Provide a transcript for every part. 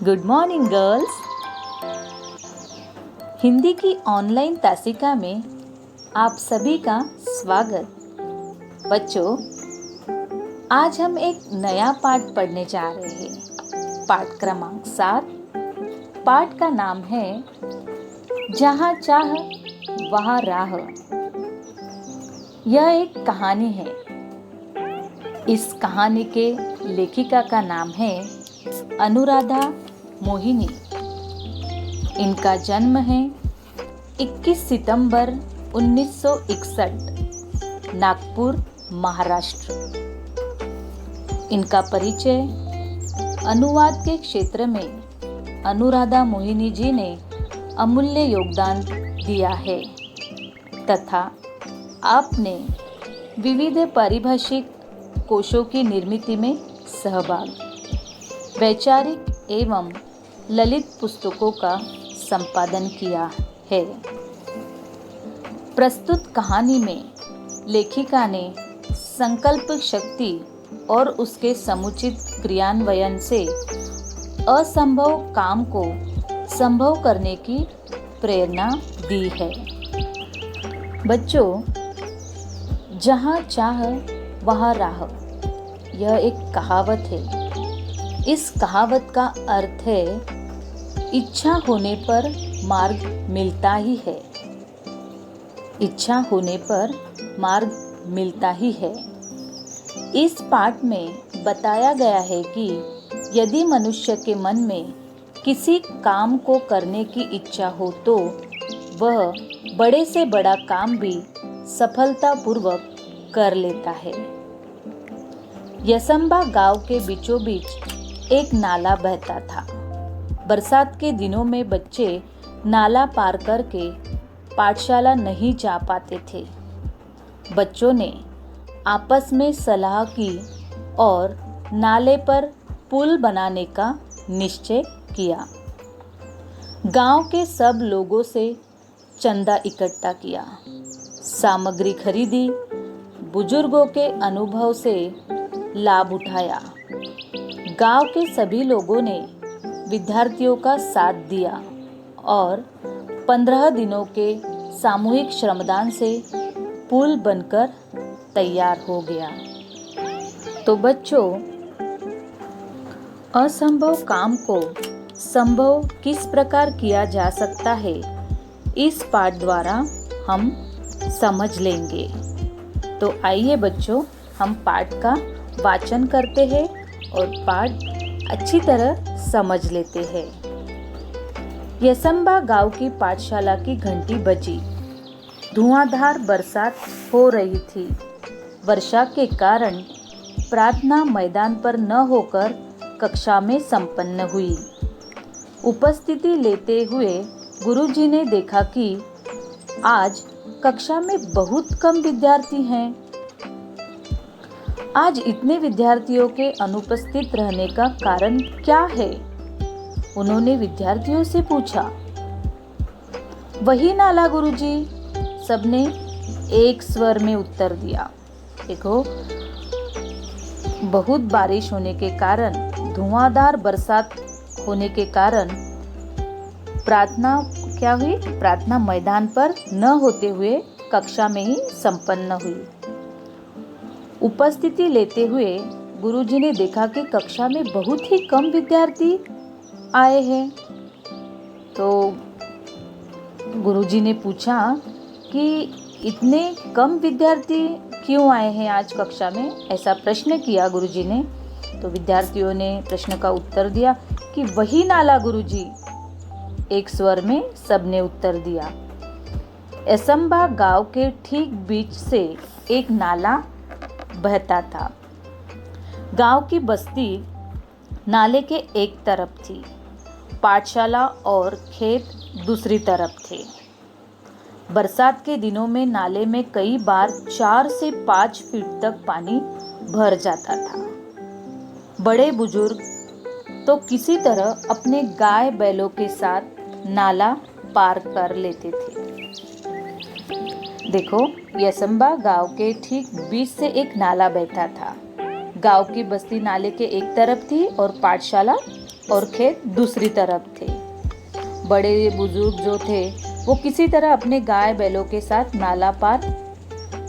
Good morning girls. Hindi की online तासिका में आप सभी का स्वागत। बच्चों, आज हम एक नया पाठ पढ़ने जा रहे हैं। पाठ क्रमांक 7। पाठ का नाम है जहाँ चाह वहाँ राह। यह एक कहानी है। इस कहानी के लेखिका का नाम है अनुराधा मोहिनी। इनका जन्म है 21 सितंबर 1961, नागपुर, महाराष्ट्र। इनका परिचय अनुवाद के क्षेत्र में अनुराधा मोहिनी जी ने अमूल्य योगदान दिया है तथा आपने विविध पारिभाषिक कोशों की निर्मिति में सहभाग, वैचारिक एवं ललित पुस्तकों का संपादन किया है। प्रस्तुत कहानी में लेखिका ने संकल्प शक्ति और उसके समुचित क्रियान्वयन से असंभव काम को संभव करने की प्रेरणा दी है। बच्चों, जहाँ चाह वहाँ राह, यह एक कहावत है। इस कहावत का अर्थ है इच्छा होने पर मार्ग मिलता ही है। इच्छा होने पर मार्ग मिलता ही है। इस पाठ में बताया गया है कि यदि मनुष्य के मन में किसी काम को करने की इच्छा हो तो वह बड़े से बड़ा काम भी सफलतापूर्वक कर लेता है। यसंबा गांव के बीचों बीच एक नाला बहता था। बरसात के दिनों में बच्चे नाला पार करके पाठशाला नहीं जा पाते थे। बच्चों ने आपस में सलाह की और नाले पर पुल बनाने का निश्चय किया। गांव के सब लोगों से चंदा इकट्ठा किया, सामग्री खरीदी, बुजुर्गों के अनुभव से लाभ उठाया। गांव के सभी लोगों ने विद्यार्थियों का साथ दिया और 15 दिनों के सामूहिक श्रमदान से पुल बनकर तैयार हो गया। तो बच्चों, असंभव काम को संभव किस प्रकार किया जा सकता है, इस पाठ द्वारा हम समझ लेंगे। तो आइए बच्चों, हम पाठ का वाचन करते हैं और पाठ अच्छी तरह समझ लेते हैं। यसंबा गांव की पाठशाला की घंटी बजी। धुआंधार बरसात हो रही थी। वर्षा के कारण प्रार्थना मैदान पर न होकर कक्षा में संपन्न हुई। उपस्थिति लेते हुए गुरुजी ने देखा कि आज कक्षा में बहुत कम विद्यार्थी हैं। आज इतने विद्यार्थियों के अनुपस्थित रहने का कारण क्या है? उन्होंने विद्यार्थियों से पूछा। वही नाला गुरुजी, सबने एक स्वर में उत्तर दिया। देखो, बहुत बारिश होने के कारण, धुआंधार बरसात होने के कारण प्रार्थना क्या हुई? प्रार्थना मैदान पर न होते हुए कक्षा में ही संपन्न हुई। उपस्थिति लेते हुए गुरुजी ने देखा कि कक्षा में बहुत ही कम विद्यार्थी आए हैं। तो गुरुजी ने पूछा कि इतने कम विद्यार्थी क्यों आए हैं आज कक्षा में? ऐसा प्रश्न किया गुरुजी ने। तो विद्यार्थियों ने प्रश्न का उत्तर दिया कि वही नाला गुरुजी। एक स्वर में सबने उत्तर दिया। यसंबा गांव के ठीक बीच से एक नाला बहता था। गांव की बस्ती नाले के एक तरफ थी, पाठशाला और खेत दूसरी तरफ थे। बरसात के दिनों में नाले में कई बार 4 से 5 फीट तक पानी भर जाता था। बड़े बुजुर्ग तो किसी तरह अपने गाय बैलों के साथ नाला पार कर लेते थे। देखो, यसंबा गांव के ठीक बीच से एक नाला बहता था। गांव की बस्ती नाले के एक तरफ थी और पाठशाला और खेत दूसरी तरफ थे। बड़े बुजुर्ग जो थे वो किसी तरह अपने गाय बैलों के साथ नाला पार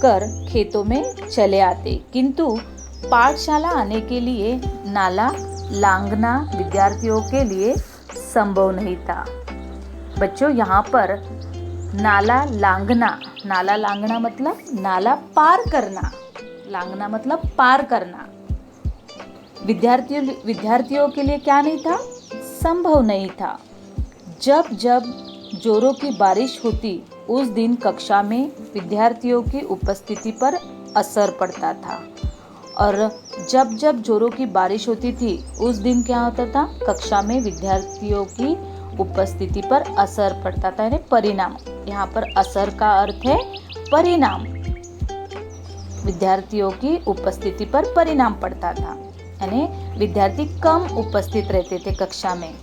कर खेतों में चले आते, किंतु पाठशाला आने के लिए नाला लांघना विद्यार्थियों के लिए संभव नहीं था। बच्चों, यहाँ पर नाला लांघना मतलब नाला पार करना, लांघना मतलब पार करना विद्यार्थियों के लिए क्या नहीं था, संभव नहीं था। जब जब जोरों की बारिश होती उस दिन कक्षा में विद्यार्थियों की उपस्थिति पर असर पड़ता था, और जब जब जोरों की बारिश होती थी उस दिन क्या होता था, कक्षा में विद्यार्थियों की उपस्थिति पर असर पड़ता था, यानी परिणाम। यहाँ पर असर का अर्थ है परिणाम, विद्यार्थियों की उपस्थिति पर परिणाम पड़ता था, यानी विद्यार्थी कम उपस्थित रहते थे कक्षा में,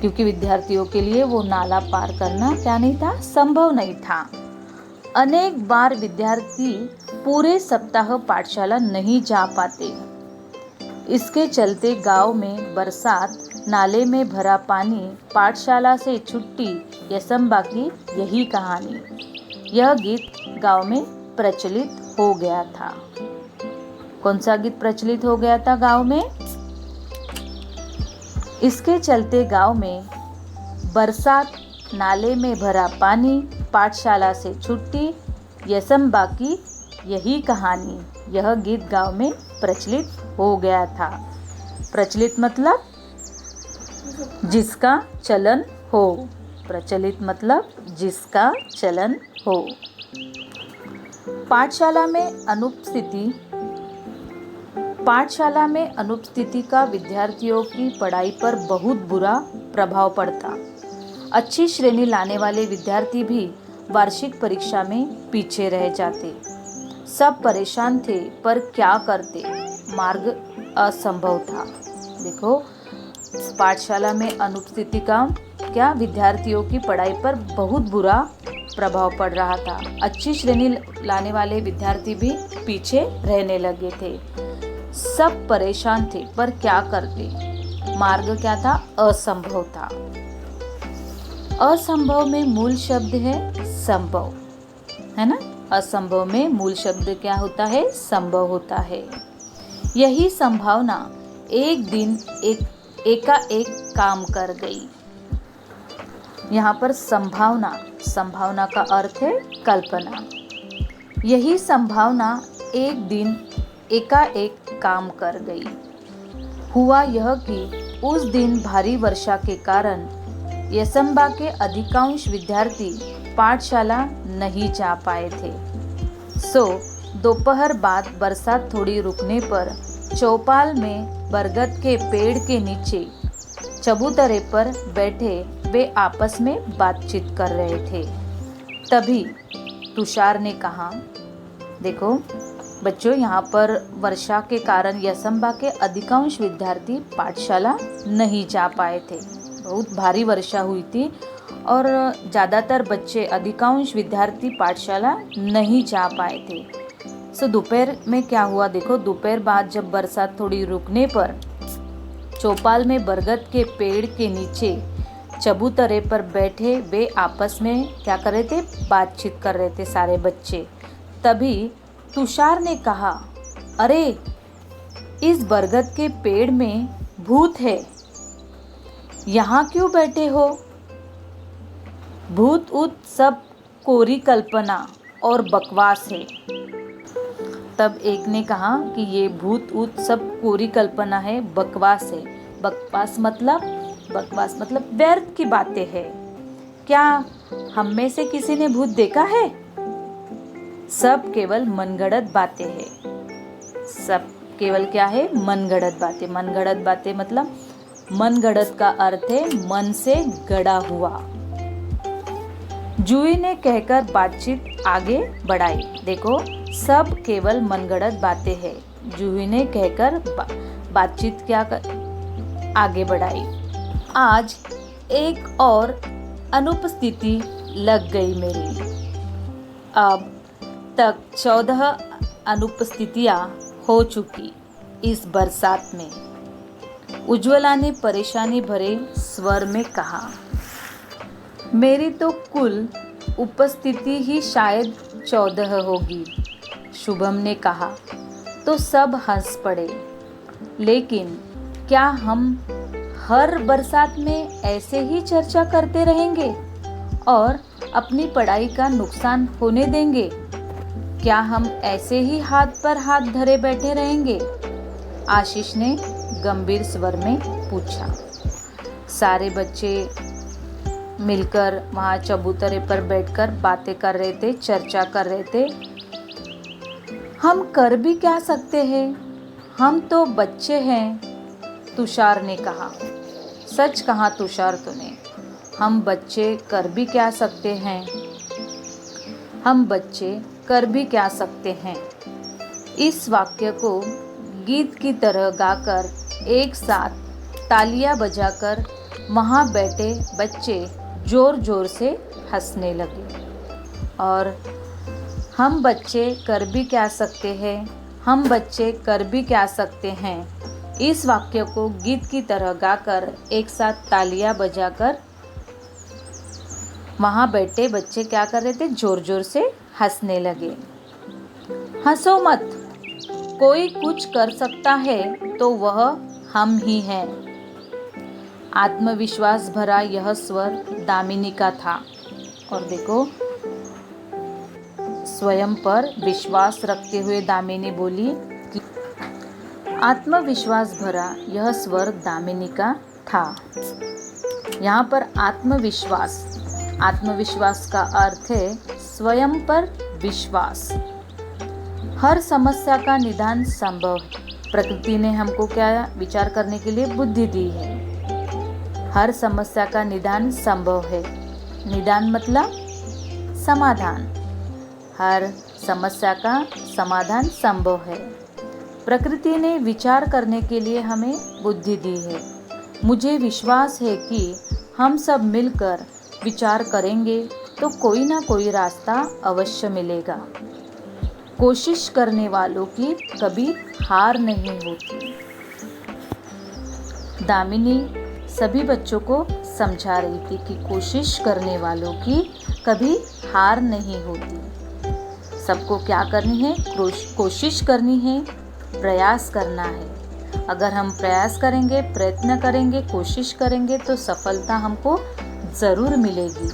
क्योंकि विद्यार्थियों के लिए वो नाला पार करना क्या नहीं था, संभव नहीं था। अनेक बार विद्यार्थी पूरे सप्ताह पाठशाला नहीं जा पाते। इसके चलते गांव में बरसात, नाले में भरा पानी, पाठशाला से छुट्टी, यसम्बा की यही कहानी। यह गीत गांव में प्रचलित हो गया था। कौन सा गीत प्रचलित हो गया था गांव में? इसके चलते गांव में बरसात, नाले में भरा पानी, पाठशाला से छुट्टी, यसम्बा की यही कहानी। यह गीत गांव में प्रचलित हो गया था। प्रचलित मतलब जिसका चलन हो, प्रचलित मतलब जिसका चलन हो। पाठशाला में अनुपस्थिति का विद्यार्थियों की पढ़ाई पर बहुत बुरा प्रभाव पड़ता। अच्छी श्रेणी लाने वाले विद्यार्थी भी वार्षिक परीक्षा में पीछे रह जाते। सब परेशान थे, पर क्या करते, मार्ग असंभव था। देखो, पाठशाला में अनुपस्थिति का क्या विद्यार्थियों की पढ़ाई पर बहुत बुरा प्रभाव पड़ रहा था। अच्छी श्रेणी लाने वाले विद्यार्थी भी पीछे रहने लगे थे। सब परेशान थे, पर क्या करते, मार्ग क्या था, असंभव था। असंभव में मूल शब्द है संभव, है ना। असंभव में मूल शब्द क्या होता है, संभव होता है। यही संभावना एक दिन एकाएक काम कर गई। यहाँ पर संभावना का अर्थ है कल्पना। यही संभावना एक दिन एकाएक काम कर गई। हुआ यह कि उस दिन भारी वर्षा के कारण यसम्बा के अधिकांश विद्यार्थी पाठशाला नहीं जा पाए थे। सो दोपहर बाद बरसात थोड़ी रुकने पर चौपाल में बरगद के पेड़ के नीचे चबूतरे पर बैठे वे आपस में बातचीत कर रहे थे। तभी तुषार ने कहा, देखो बच्चों, यहाँ पर वर्षा के कारण यसम्बा के अधिकांश विद्यार्थी पाठशाला नहीं जा पाए थे। बहुत भारी वर्षा हुई थी और ज़्यादातर बच्चे, अधिकांश विद्यार्थी पाठशाला नहीं जा पाए थे। सो दोपहर में क्या हुआ, देखो दोपहर बाद जब बरसात थोड़ी रुकने पर चौपाल में बरगद के पेड़ के नीचे चबूतरे पर बैठे वे आपस में क्या कर रहे थे, बातचीत कर रहे थे सारे बच्चे। तभी तुषार ने कहा, अरे इस बरगद के पेड़ में भूत है, यहाँ क्यों बैठे हो? भूत ऊत सब कोरी कल्पना और बकवास है। तब एक ने कहा कि ये भूत ऊत सब कोरी कल्पना है, बकवास है। बकवास मतलब व्यर्थ की बातें हैं। क्या हम में से किसी ने भूत देखा है? सब केवल मनगढ़ंत बातें हैं। सब केवल क्या है, मनगढ़ंत बातें। मनगढ़ंत बातें मतलब मनगढ़ंत का अर्थ है मन से गढ़ा हुआ। जूही ने कहकर बातचीत आगे बढ़ाई। देखो, सब केवल मनगढ़ंत बातें हैं। जूही ने कहकर बातचीत क्या आगे बढ़ाई। आज एक और अनुपस्थिति लग गई मेरी। अब तक 14 अनुपस्थितियां हो चुकी इस बरसात में। उज्ज्वला ने परेशानी भरे स्वर में कहा। मेरी तो कुल उपस्थिति ही शायद 14 होगी, शुभम ने कहा। तो सब हंस पड़े। लेकिन क्या हम हर बरसात में ऐसे ही चर्चा करते रहेंगे और अपनी पढ़ाई का नुकसान होने देंगे? क्या हम ऐसे ही हाथ पर हाथ धरे बैठे रहेंगे? आशीष ने गंभीर स्वर में पूछा। सारे बच्चे मिलकर वहाँ चबूतरे पर बैठकर बातें कर रहे थे, चर्चा कर रहे थे। हम कर भी क्या सकते हैं, हम तो बच्चे हैं, तुषार ने कहा। सच कहा तुषार तूने, हम बच्चे कर भी क्या सकते हैं, हम बच्चे कर भी क्या सकते हैं। इस वाक्य को गीत की तरह गाकर एक साथ तालियां बजाकर वहाँ बैठे बच्चे जोर जोर से हंसने लगे। और हम बच्चे कर भी क्या सकते हैं, हम बच्चे कर भी क्या सकते हैं, इस वाक्य को गीत की तरह गाकर एक साथ तालियां बजाकर वहाँ बैठे बच्चे क्या कर रहे थे, जोर जोर से हंसने लगे। हंसो मत, कोई कुछ कर सकता है तो वह हम ही हैं। आत्मविश्वास भरा यह स्वर दामिनी का था। और देखो, स्वयं पर विश्वास रखते हुए दामिनी बोली कि आत्मविश्वास भरा यह स्वर दामिनी का था। यहाँ पर आत्मविश्वास, आत्मविश्वास का अर्थ है स्वयं पर विश्वास। हर समस्या का निदान संभव है। प्रकृति ने हमको क्या विचार करने के लिए बुद्धि दी है। हर समस्या का निदान संभव है। निदान मतलब समाधान। हर समस्या का समाधान संभव है। प्रकृति ने विचार करने के लिए हमें बुद्धि दी है। मुझे विश्वास है कि हम सब मिलकर विचार करेंगे तो कोई ना कोई रास्ता अवश्य मिलेगा। कोशिश करने वालों की कभी हार नहीं होती। दामिनी सभी बच्चों को समझा रही थी कि कोशिश करने वालों की कभी हार नहीं होती। सबको क्या करनी है, कोशिश करनी है, प्रयास करना है। अगर हम प्रयास करेंगे, प्रयत्न करेंगे, कोशिश करेंगे तो सफलता हमको ज़रूर मिलेगी।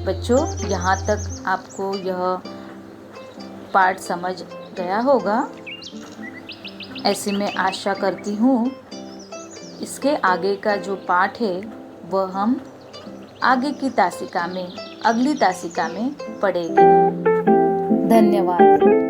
बच्चों, यहाँ तक आपको यह पाठ समझ गया होगा, ऐसी मैं आशा करती हूँ। इसके आगे का जो पाठ है वह हम आगे की तासिका में, अगली तासिका में पढ़ेंगे। धन्यवाद।